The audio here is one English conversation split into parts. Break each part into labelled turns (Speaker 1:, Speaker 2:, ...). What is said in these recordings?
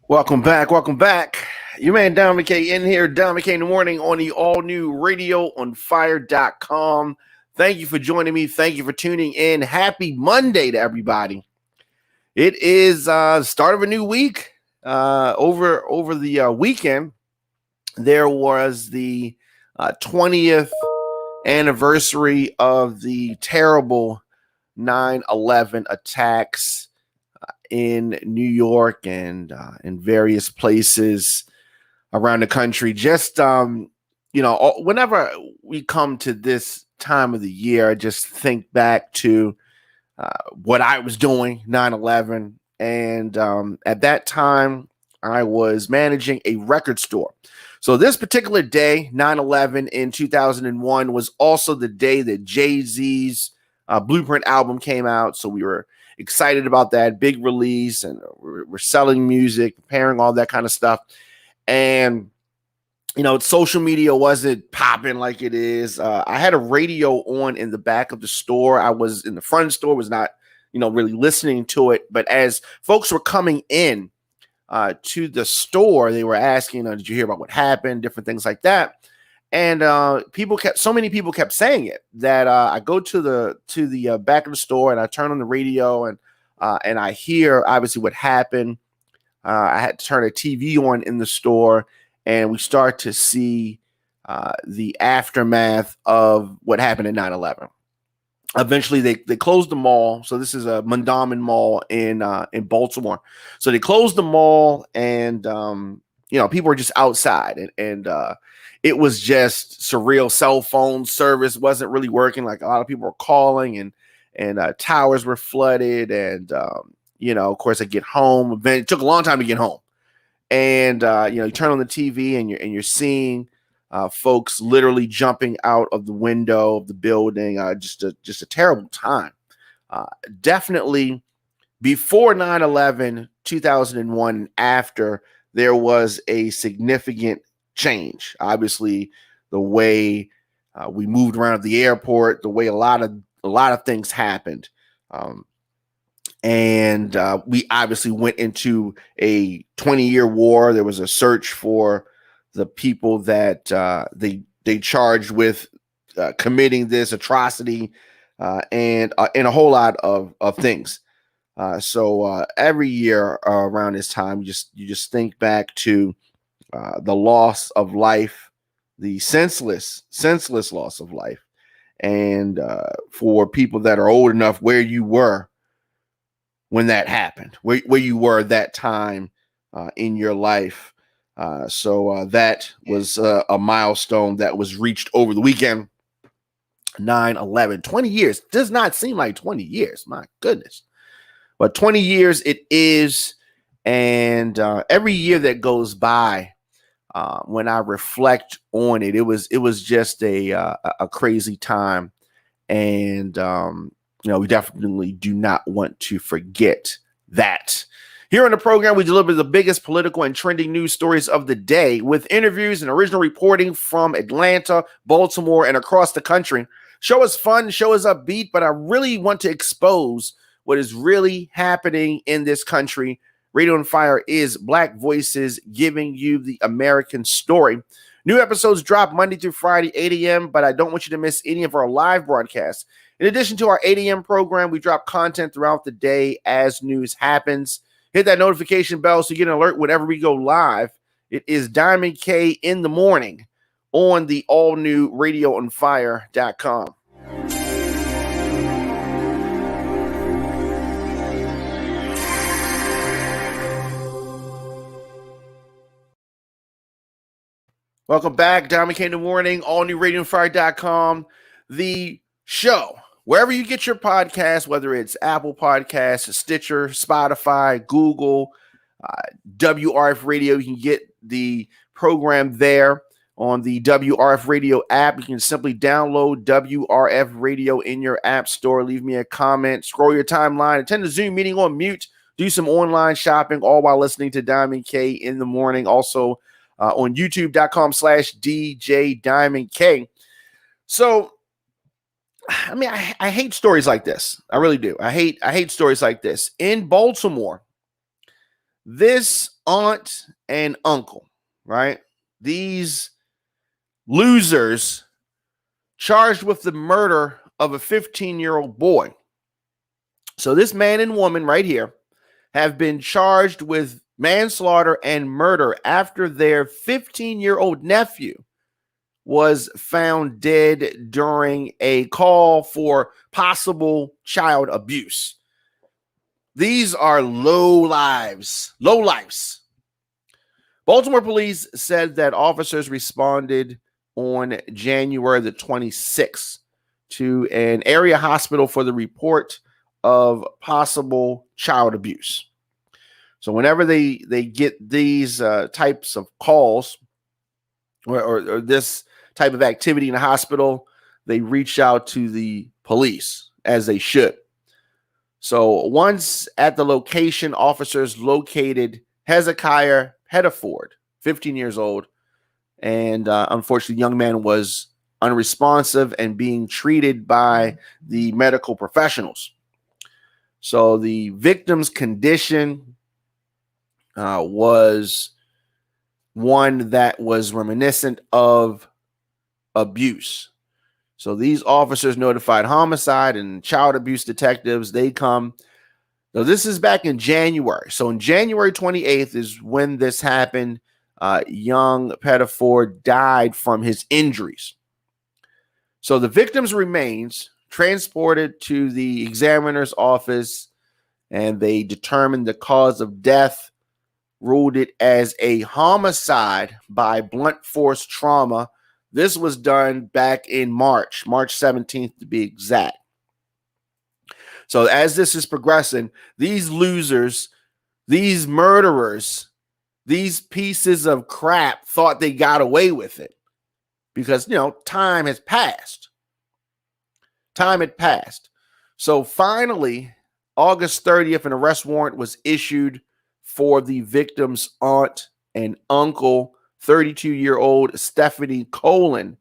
Speaker 1: Welcome back. Welcome back. Your man Dominic in here. Dominic in the morning on the all new radioonfire.com. Thank you for joining me. Thank you for tuning in. Happy Monday to everybody. It is the start of a new week. Over the weekend, there was the 20th anniversary of the terrible 9/11 attacks in New York and in various places around the country. Just, whenever we come to this time of the year, I just think back to what I was doing 9/11. And at that time, I was managing a record store. So this particular day, 9/11 in 2001, was also the day that Jay-Z's Blueprint album came out. So we were excited about that big release, and we're selling music, preparing all that kind of stuff. And, social media wasn't popping like it is. I had a radio on in the back of the store. I was in the front of the store, was not, really listening to it. But as folks were coming in to the store, they were asking, did you hear about what happened? Different things like that. And so many people kept saying it that I go to the back of the store and I turn on the radio and I hear obviously what happened. I had to turn a TV on in the store, and we start to see the aftermath of what happened at 9/11. Eventually, they closed the mall. So this is a Mondawmin Mall in Baltimore. So they closed the mall, and people were just outside, and it was just surreal. Cell phone service wasn't really working. Like, a lot of people were calling, and towers were flooded. And, of course, I get home. It took a long time to get home. And, you turn on the TV and you're seeing folks literally jumping out of the window of the building. Just a terrible time. Definitely before 9/11, 2001, after, there was a significant change. Obviously, the way we moved around at the airport, the way a lot of things happened, and we obviously went into a 20-year war. There was a search for the people that they charged with committing this atrocity, and a whole lot of things. So every year around this time, you just think back to the loss of life, the senseless loss of life. And for people that are old enough, where you were when that happened, where you were that time in your life. So that was a milestone that was reached over the weekend. 9/11, 20 years does not seem like 20 years. My goodness. But 20 years it is. And every year that goes by, when I reflect on it, it was just a crazy time. And, we definitely do not want to forget that. Here on the program, we deliver the biggest political and trending news stories of the day with interviews and original reporting from Atlanta, Baltimore, and across the country. Show is fun, show is upbeat, but I really want to expose what is really happening in this country. Radio on Fire is Black voices giving you the American story. New episodes drop Monday through Friday, 8 a.m., but I don't want you to miss any of our live broadcasts. In addition to our 8 a.m. program, we drop content throughout the day as news happens. Hit that notification bell so you get an alert whenever we go live. It is Diamond K in the morning on the all-new radioonfire.com. Welcome back, Diamond K in the morning, all new radioonfire.com, the show. Wherever you get your podcast, whether it's Apple Podcasts, Stitcher, Spotify, Google, WRF Radio, you can get the program there on the WRF Radio app. You can simply download WRF Radio in your app store. Leave me a comment, scroll your timeline, attend the Zoom meeting on mute, do some online shopping, all while listening to Diamond K in the morning. Also on youtube.com/DJ Diamond K. So, I mean, I hate stories like this. I really do. I hate stories like this. In Baltimore, this aunt and uncle, right? These losers charged with the murder of a 15-year-old boy. So this man and woman right here have been charged with manslaughter and murder after their 15-year-old nephew was found dead during a call for possible child abuse. These are low lives. Baltimore police said that officers responded on January the 26th to an area hospital for the report of possible child abuse. So whenever they get these types of calls or this type of activity in the hospital, they reach out to the police, as they should. So once at the location, officers located Hezekiah Hedaford, 15 years old, and unfortunately, the young man was unresponsive and being treated by the medical professionals. So the victim's condition was one that was reminiscent of abuse. So these officers notified homicide and child abuse detectives. They come. So this is back in January. So on January 28th is when this happened. Young Pettiford died from his injuries. So the victim's remains transported to the examiner's office, and they determined the cause of death, ruled it as a homicide by blunt force trauma. This was done back in March 17th to be exact. So as this is progressing, these losers, these murderers, these pieces of crap thought they got away with it because, time has passed. Time had passed. So finally, August 30th, an arrest warrant was issued for the victim's aunt and uncle, 32-year-old Stephanie Colin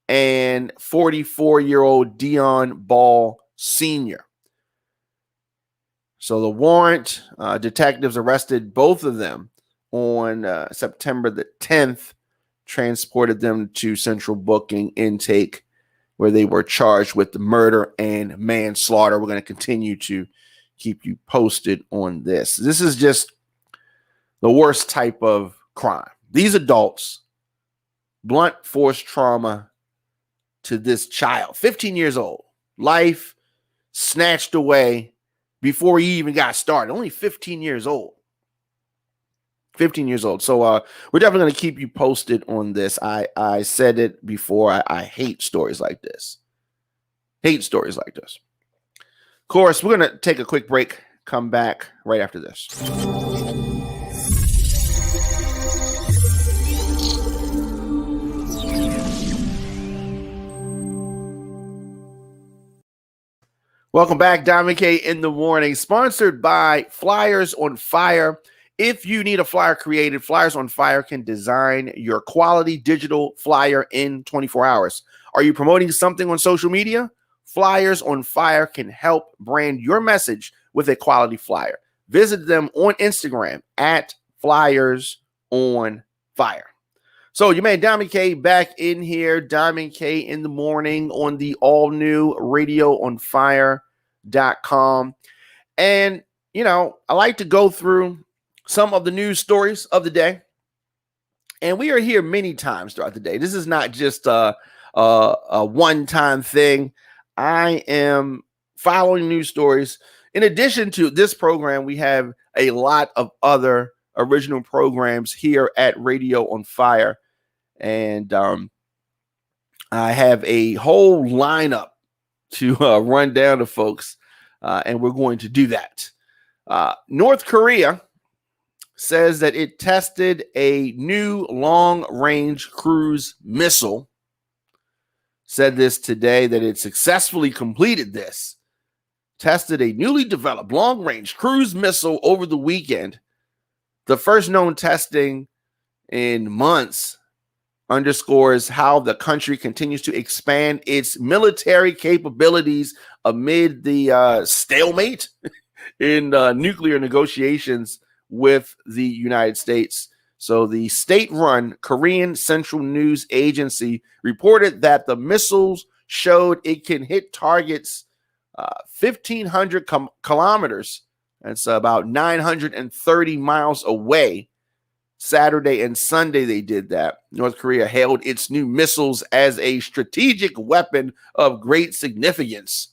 Speaker 1: and 44-year-old Dion Ball Sr. So the warrant, detectives arrested both of them on September the 10th, transported them to Central Booking Intake, where they were charged with the murder and manslaughter. We're going to continue to keep you posted on this. This is just the worst type of crime. These adults, blunt force trauma to this child, 15 years old, life snatched away before he even got started. Only 15 years old. 15 years old. So we're definitely going to keep you posted on this. I said it before. I hate stories like this. Hate stories like this. Of course, we're going to take a quick break. Come back right after this. Welcome back, Tomika in the Morning, sponsored by Flyers on Fire. If you need a flyer created, Flyers on Fire can design your quality digital flyer in 24 hours. Are you promoting something on social media? Flyers on Fire can help brand your message with a quality flyer. Visit them on Instagram at Flyers on Fire. So you made Tomika back in here, Tomika in the Morning on the all-new radioonfire.com. And, I like to go through some of the news stories of the day. And we are here many times throughout the day. This is not just a one-time thing. I am following news stories. In addition to this program, we have a lot of other original programs here at Radio on Fire. And I have a whole lineup to run down to folks, and we're going to do that. North Korea says that it tested a new long-range cruise missile. Said this today, that it successfully completed this. Tested a newly developed long-range cruise missile over the weekend. The first known testing in months underscores how the country continues to expand its military capabilities amid the stalemate in nuclear negotiations with the United States. So the state-run Korean Central News Agency reported that the missiles showed it can hit targets 1,500 kilometers. That's about 930 miles away. Saturday and Sunday they did that. North Korea hailed its new missiles as a strategic weapon of great significance,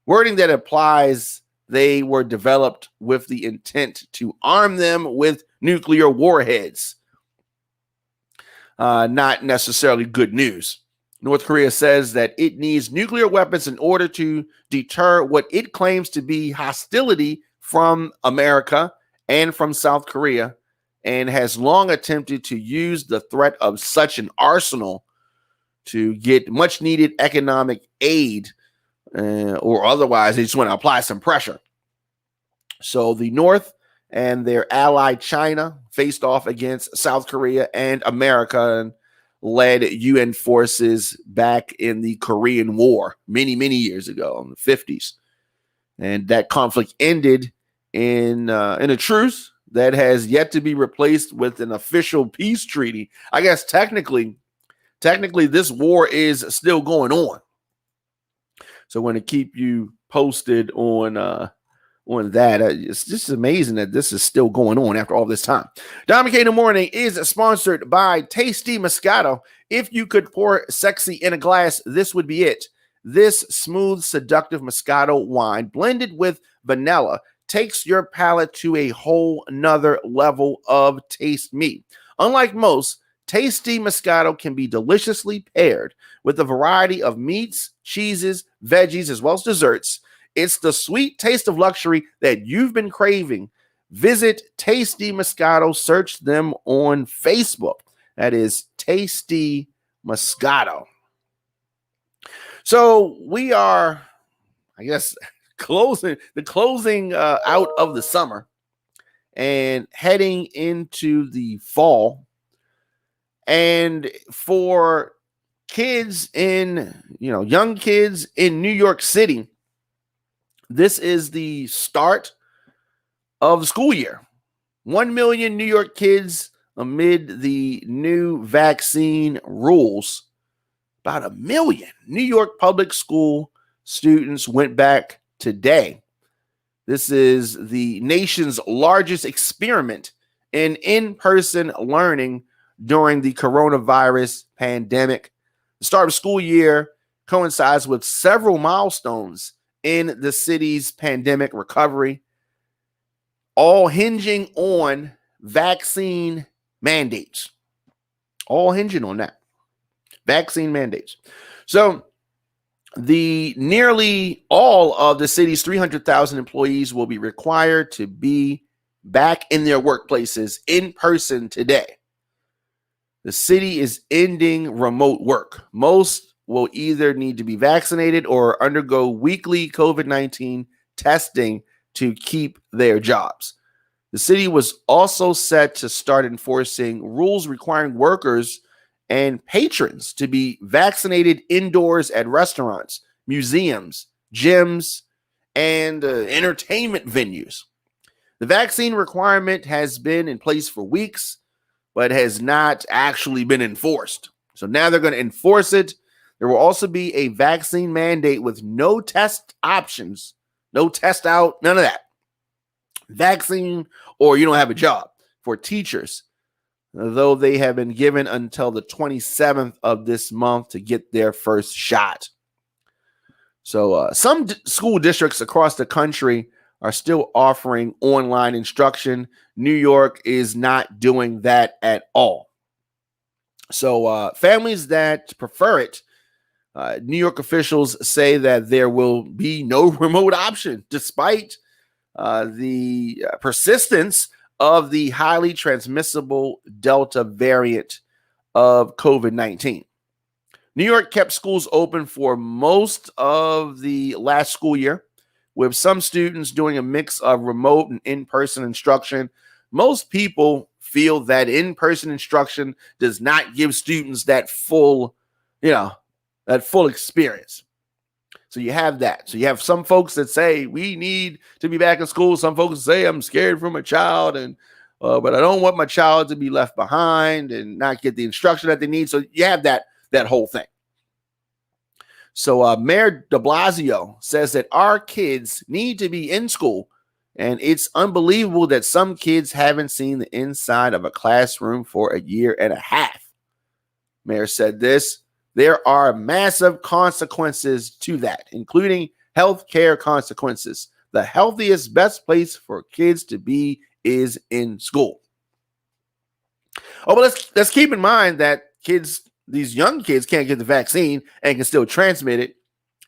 Speaker 1: wording that implies they were developed with the intent to arm them with nuclear warheads. Not necessarily good news. North Korea says that it needs nuclear weapons in order to deter what it claims to be hostility from America and from South Korea, and has long attempted to use the threat of such an arsenal to get much needed economic aid, or otherwise they just want to apply some pressure. So the North and their ally China faced off against South Korea and America and led UN forces back in the Korean War many, many years ago in the 50s. And that conflict ended in a truce that has yet to be replaced with an official peace treaty. I guess technically this war is still going on. So I'm going to keep you posted on that. It's just amazing that this is still going on after all this time. Tomika in the Morning is sponsored by Tasty Moscato. If you could pour sexy in a glass, this would be it. This smooth, seductive Moscato wine blended with vanilla takes your palate to a whole nother level of taste meat. Unlike most, Tasty Moscato can be deliciously paired with a variety of meats, cheeses, veggies, as well as desserts. It's the sweet taste of luxury that you've been craving. Visit Tasty Moscato. Search them on Facebook. That is Tasty Moscato. So we are, I guess, closing out of the summer and heading into the fall. And for kids young kids in New York City, this is the start of the school year. 1 million New York kids amid the new vaccine rules. About 1 million New York public school students went back today. This is the nation's largest experiment in-person learning during the coronavirus pandemic. The start of school year coincides with several milestones in the city's pandemic recovery, all hinging on vaccine mandates. All hinging on that. Vaccine mandates. So the nearly all of the city's 300,000 employees will be required to be back in their workplaces in person today. The city is ending remote work. Most will either need to be vaccinated or undergo weekly COVID-19 testing to keep their jobs. The city was also set to start enforcing rules requiring workers and patrons to be vaccinated indoors at restaurants, museums, gyms, and entertainment venues. The vaccine requirement has been in place for weeks, but has not actually been enforced. So now they're going to enforce it. There will also be a vaccine mandate with no test options, no test out, none of that. Vaccine or you don't have a job for teachers, though they have been given until the 27th of this month to get their first shot. So some school districts across the country are still offering online instruction. New York is not doing that at all. So families that prefer it, New York officials say that there will be no remote option despite the persistence of the highly transmissible Delta variant of COVID-19. New York kept schools open for most of the last school year, with some students doing a mix of remote and in-person instruction. Most people feel that in-person instruction does not give students that full experience. So you have that. So you have some folks that say we need to be back in school. Some folks say I'm scared for my child and but I don't want my child to be left behind and not get the instruction that they need. So you have that whole thing. So Mayor de Blasio says that our kids need to be in school, and it's unbelievable that some kids haven't seen the inside of a classroom for a year and a half. Mayor said this: there are massive consequences to that, including health care consequences. The healthiest, best place for kids to be is in school. Oh, but let's keep in mind that these young kids can't get the vaccine and can still transmit it.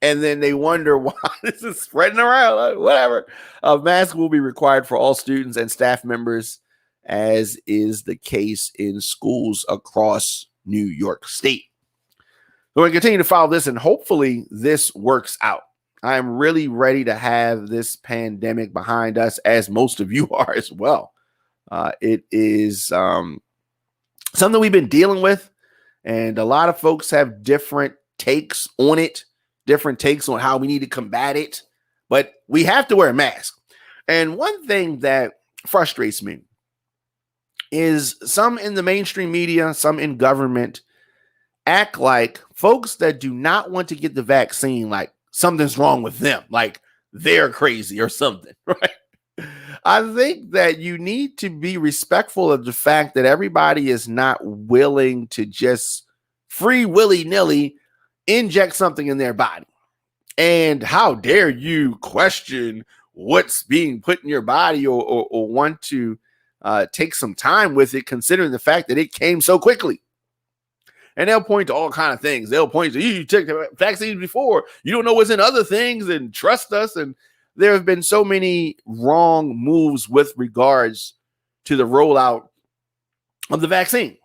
Speaker 1: And then they wonder why this is spreading around. Like, whatever. A mask will be required for all students and staff members, as is the case in schools across New York State. We're going to continue to follow this, and hopefully this works out. I'm really ready to have this pandemic behind us, as most of you are as well. It is something we've been dealing with, and a lot of folks have different takes on it, different takes on how we need to combat it, but we have to wear a mask. And one thing that frustrates me is some in the mainstream media, some in government, act like folks that do not want to get the vaccine, like something's wrong with them, like they're crazy or something, right? I think that you need to be respectful of the fact that everybody is not willing to just free willy-nilly inject something in their body. And how dare you question what's being put in your body or want to take some time with it, considering the fact that it came so quickly. And they'll point to all kinds of things. They'll point to, you took the vaccines before. You don't know what's in other things, and trust us. And there have been so many wrong moves with regards to the rollout of the vaccine.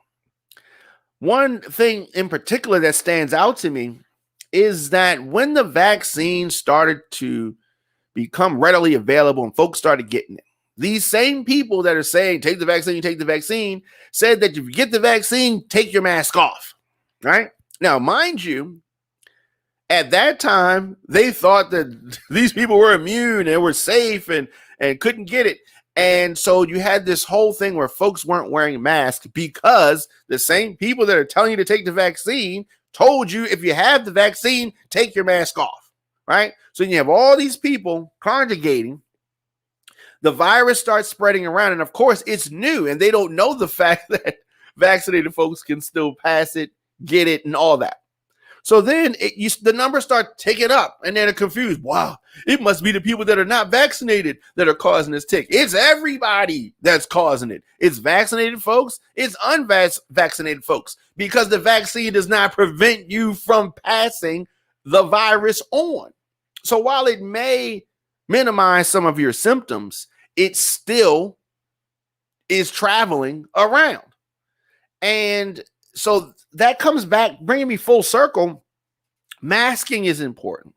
Speaker 1: One thing in particular that stands out to me is that when the vaccine started to become readily available and folks started getting it, these same people that are saying, take the vaccine, said that if you get the vaccine, take your mask off. Right? Now, mind you, at that time, they thought that these people were immune and were safe and couldn't get it. And so you had this whole thing where folks weren't wearing masks because the same people that are telling you to take the vaccine told you if you have the vaccine, take your mask off. Right? So you have all these people congregating. The virus starts spreading around. And of course, it's new. And they don't know the fact that vaccinated folks can still pass it, get it, and all that. So then the numbers start ticking up, and then they're confused. Wow, it must be the people that are not vaccinated that are causing this tick. It's everybody that's causing it. It's vaccinated folks. It's unvaccinated folks, because the vaccine does not prevent you from passing the virus on. So while it may minimize some of your symptoms, it still is traveling around. And so that comes back, bringing me full circle. Masking is important.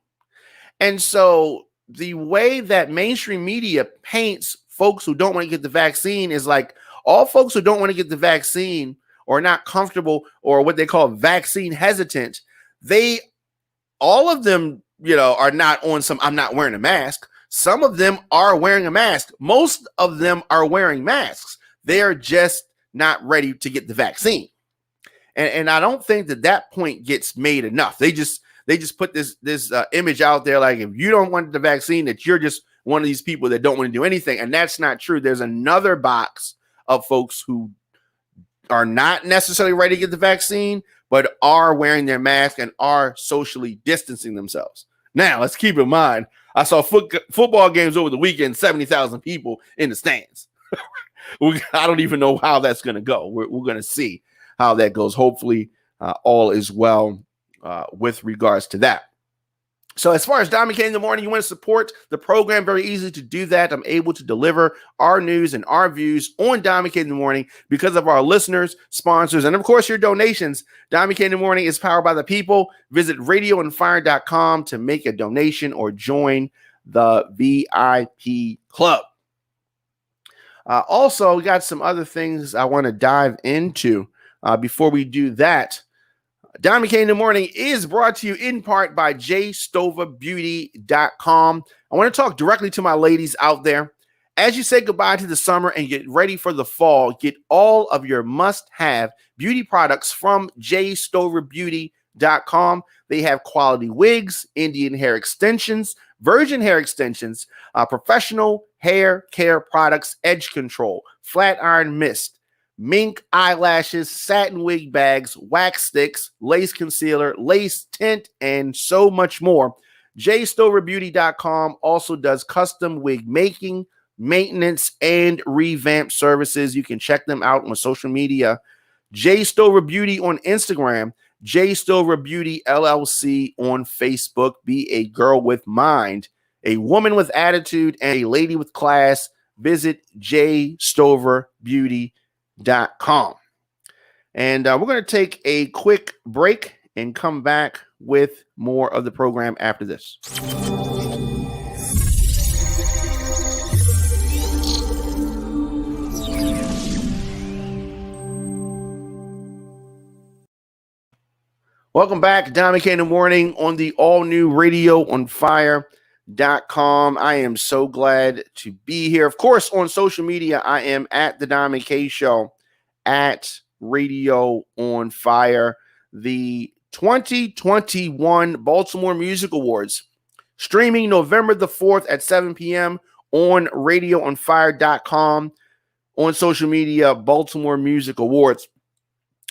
Speaker 1: And so the way that mainstream media paints folks who don't want to get the vaccine is like all folks who don't want to get the vaccine or not comfortable or what they call vaccine hesitant, all of them, are not on some, I'm not wearing a mask. Some of them are wearing a mask. Most of them are wearing masks. They're just not ready to get the vaccine. And I don't think that point gets made enough. They just put this image out there like, if you don't want the vaccine, that you're just one of these people that don't want to do anything. And that's not true. There's another box of folks who are not necessarily ready to get the vaccine, but are wearing their mask and are socially distancing themselves. Now, let's keep in mind, I saw football games over the weekend, 70,000 people in the stands. I don't even know how that's going to go. We're going to see how that goes. Hopefully all is well with regards to that. So as far as Tomika in the morning, you want to support the program, very easy to do that. I'm able to deliver our news and our views on Tomika in the morning because of our listeners, sponsors, and of course your donations. Tomika in the morning is powered by the people. Visit radioandfire.com to make a donation or join the VIP club. Also, we got some other things I want to dive into before we do that. Tomika in the morning is brought to you in part by jstovabeauty.com. I want to talk directly to my ladies out there. As you say goodbye to the summer and get ready for the fall, get all of your must-have beauty products from jstoverbeauty.com. They have quality wigs, Indian hair extensions, virgin hair extensions, professional hair care products, edge control, flat iron mist, mink eyelashes, satin wig bags, wax sticks, lace concealer, lace tint, and so much more. jstoverbeauty.com also does custom wig making, maintenance, and revamp services. You can check them out on social media. J Stover Beauty on Instagram, J Stover Beauty LLC on Facebook. Be a girl with mind, a woman with attitude, and a lady with class. Visit jstoverbeauty.com. And we're going to take a quick break and come back with more of the program after this. Welcome back, Tomika in the Morning on the all-new radioonfire.com. I am so glad to be here. Of course, on social media, I am at the Tomika Show, at Radio on Fire. The 2021 Baltimore Music Awards, streaming November the 4th at 7 p.m. on radioonfire.com. On social media, Baltimore Music Awards.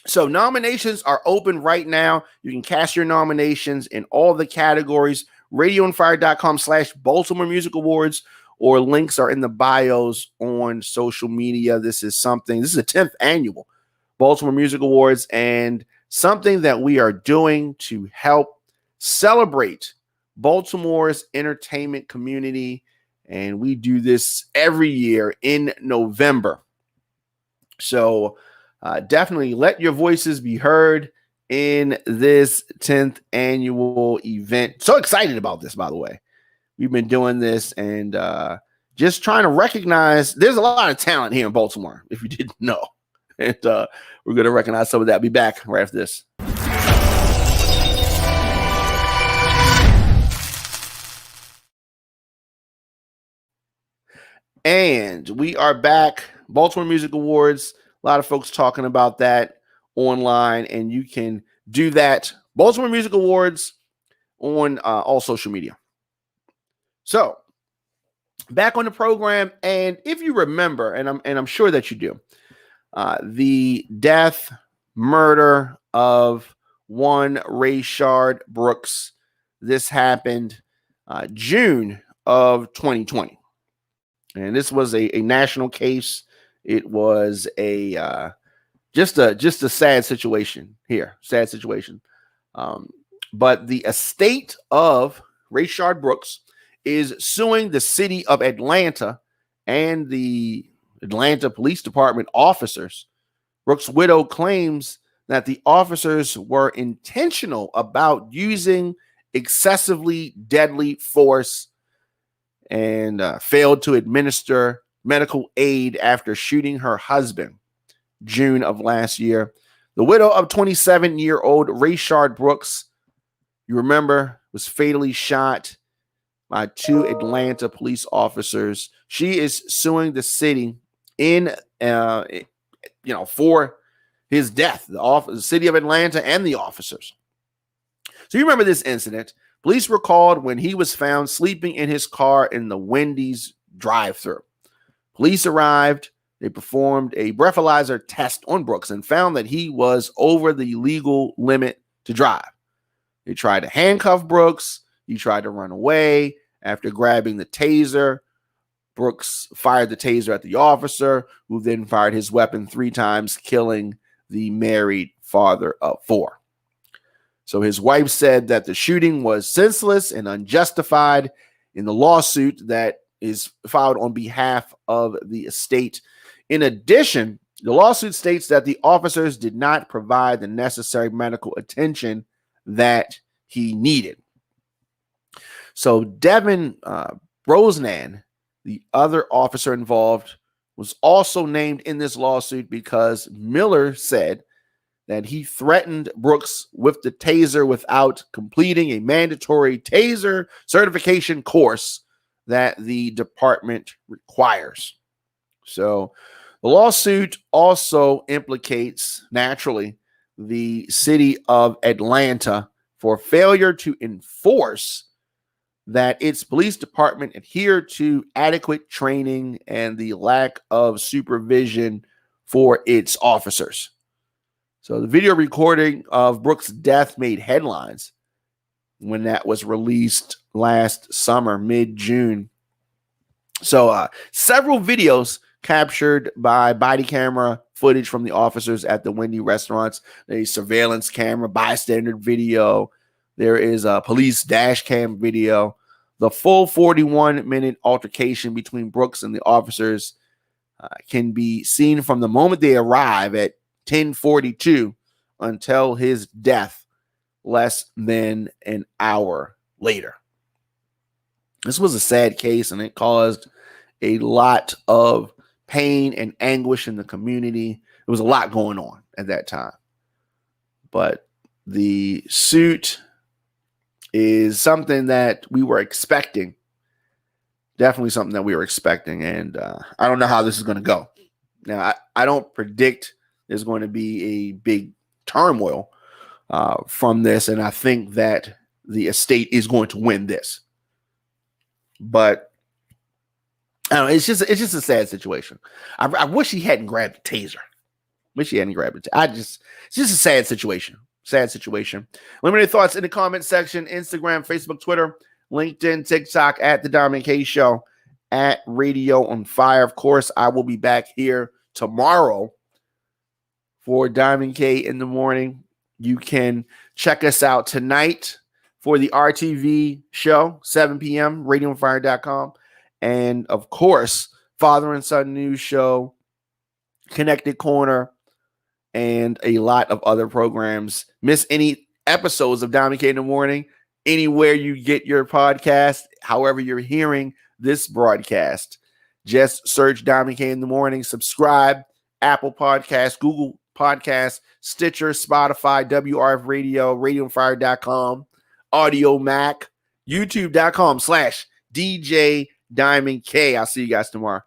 Speaker 1: So nominations are open right now. You can cast your nominations in all the categories, radioonfire.com/Baltimore Music Awards, or links are in the bios on social media. This is the 10th annual Baltimore Music Awards, and something that we are doing to help celebrate Baltimore's entertainment community. And we do this every year in November. So definitely let your voices be heard in this 10th annual event. So excited about this, by the way. We've been doing this and just trying to recognize there's a lot of talent here in Baltimore, if you didn't know. And we're going to recognize some of that. I'll be back right after this. And we are back. Baltimore Music Awards. A lot of folks talking about that online, and you can do that. Baltimore Music Awards on all social media. So back on the program, and if you remember, and I'm sure that you do, the death, murder of one Rayshard Brooks. This happened June of 2020. And this was a national case. It was just a sad situation here. Sad situation. But the estate of Rayshard Brooks is suing the city of Atlanta and the Atlanta Police Department officers. Brooks' widow claims that the officers were intentional about using excessively deadly force and failed to administer medical aid after shooting her husband June of last year. The widow of 27-year-old Rayshard Brooks, you remember, was fatally shot by two Atlanta police officers. She is suing the city for his death, the city of Atlanta and the officers. So you remember this incident. Police were called when he was found sleeping in his car in the Wendy's drive-thru. Police arrived. They performed a breathalyzer test on Brooks and found that he was over the legal limit to drive. They tried to handcuff Brooks. He tried to run away. After grabbing the taser, Brooks fired the taser at the officer, who then fired his weapon 3 times, killing the married father of 4. So his wife said that the shooting was senseless and unjustified. In the lawsuit that is filed on behalf of the estate. In addition, the lawsuit states that the officers did not provide the necessary medical attention that he needed. So Devin Brosnan, the other officer involved, was also named in this lawsuit because Miller said that he threatened Brooks with the taser without completing a mandatory taser certification course that the department requires. So the lawsuit also implicates, naturally, the city of Atlanta for failure to enforce that its police department adhere to adequate training and the lack of supervision for its officers. So the video recording of Brooks' death made headlines when that was released last summer, mid-June. So several videos captured by body camera footage from the officers at the Wendy restaurants, a surveillance camera, bystander video. There is a police dash cam video. The full 41-minute altercation between Brooks and the officers can be seen from the moment they arrive at 10:42 until his death less than an hour later. This was a sad case, and it caused a lot of pain and anguish in the community. There was a lot going on at that time. But the suit is something that we were expecting. Definitely something that we were expecting. And I don't know how this is going to go. Now, I don't predict there's going to be a big turmoil from this. And I think that the estate is going to win this. But I don't know, it's just a sad situation. I wish he hadn't grabbed the taser. It's just a sad situation. Sad situation. Let me know your thoughts in the comment section. Instagram, Facebook, Twitter, LinkedIn, TikTok, at The Diamond K Show, at Radio on Fire. Of course, I will be back here tomorrow for Diamond K in the morning. You can check us out tonight for the RTV show, 7 p.m., radioonfire.com. And, of course, Father and Son News Show, Connected Corner, and a lot of other programs. Miss any episodes of Diamond K in the morning, anywhere you get your podcast, however you're hearing this broadcast, just search Diamond K in the morning, subscribe, Apple Podcasts, Google Podcasts, Stitcher, Spotify, WRF Radio, radioonfire.com, Audio Mac, youtube.com/DJ Diamond K. I'll see you guys tomorrow.